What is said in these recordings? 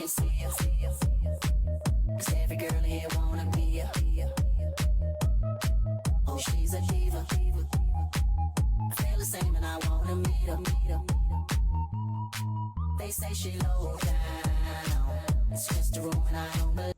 can see ya. 'Cause every girl here wanna be ya. Oh, she's a diva. I feel the same and I wanna meet her. They say she low down. It's just a room and I don't believe.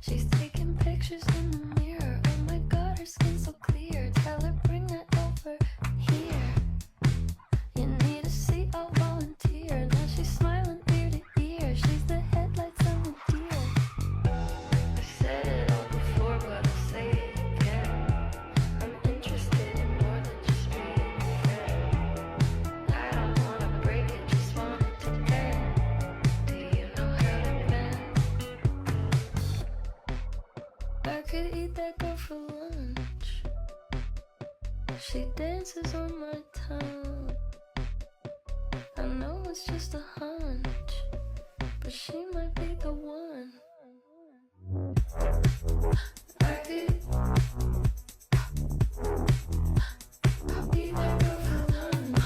She's taking pictures in the mirror. Oh my god, her skin's so clear. Tell her bring that over here. You need a seat, I'll volunteer. Now she's smiling ear to ear. She's the headlights on the deer. I said it all before, but I'll say it again. I'm interested in more than just being a friend. I don't wanna break it, just want it to bend. Do you know how to bend? I could eat that girl for lunch. She dances on my tongue. I know it's just a hunch, but she might be the one. I could eat that girl for lunch.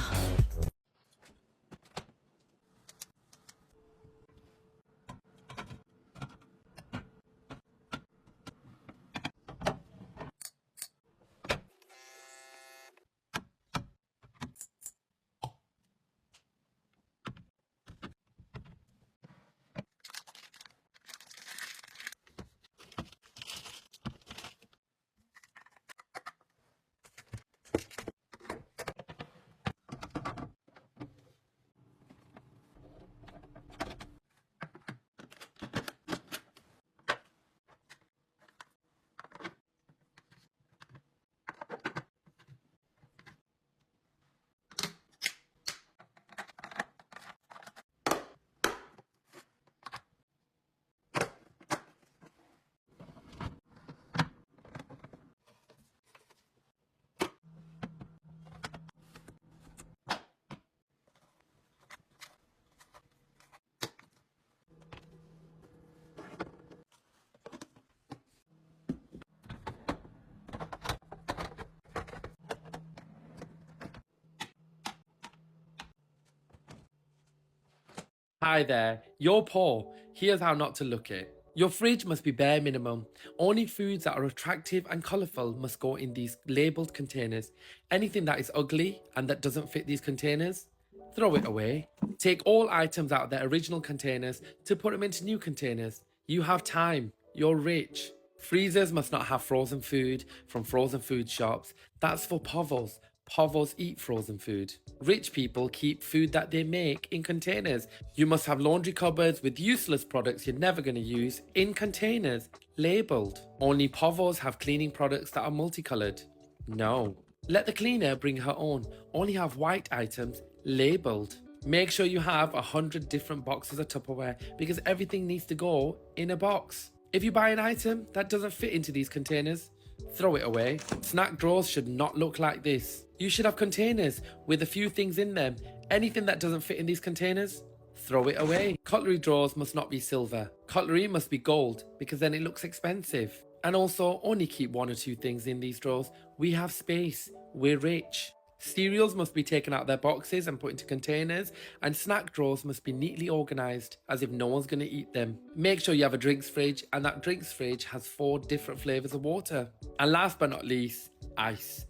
Hi there, you're Paul. Here's how not to look it. Your fridge must be bare minimum. Only foods that are attractive and colourful must go in these labelled containers. Anything that is ugly and that doesn't fit these containers, throw it away. Take all items out of their original containers to put them into new containers. You have time. You're rich. Freezers must not have frozen food from frozen food shops. That's for povos. Povos eat frozen food. Rich people keep food that they make in containers. You must have laundry cupboards with useless products you're never going to use in containers, labelled. Only Povos have cleaning products that are multicolored. No. Let the cleaner bring her own. Only have white items, labelled. Make sure you have 100 different boxes of Tupperware because everything needs to go in a box. If you buy an item that doesn't fit into these containers, throw it away. Snack drawers should not look like this. You should have containers with a few things in them. Anything that doesn't fit in these containers, throw it away. Cutlery drawers must not be silver. Cutlery must be gold because then it looks expensive. And also, only keep 1 or 2 things in these drawers. We have space. We're rich. Cereals must be taken out of their boxes and put into containers, and snack drawers must be neatly organised as if no one's going to eat them. Make sure you have a drinks fridge, and that drinks fridge has 4 different flavours of water. And last but not least, ice.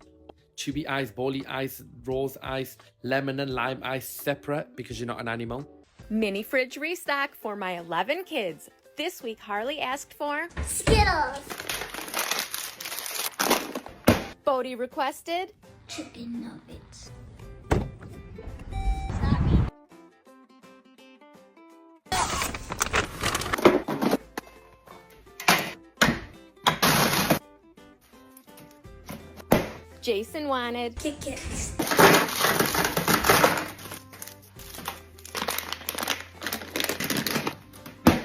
Chubby ice, bowly ice, rose ice, lemon and lime ice separate because you're not an animal. Mini fridge restock for my 11 kids. This week, Harley asked for Skittles. Bodie requested Chicken nuggets. Jason wanted Kit Kats.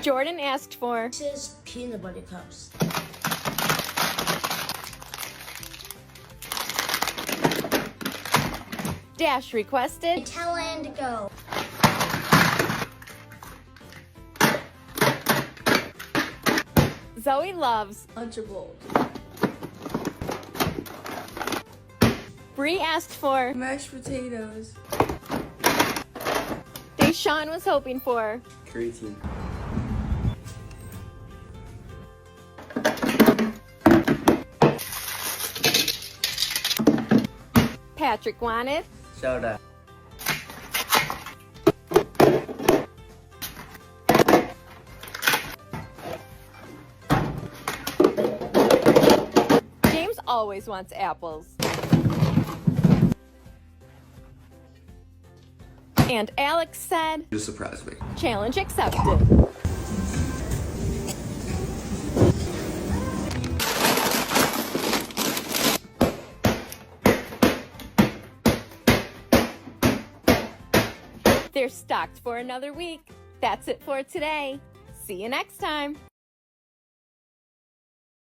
Jordan asked for This is peanut butter cups. Dash requested Tell Ann to go. Zoe loves Lunchables. Bree asked for Mashed potatoes. Deshaun was hoping for Creatine. Patrick wanted Soda. James always wants apples. And Alex said, You surprised me. challenge accepted. They're stocked for another week. That's it for today. See you next time.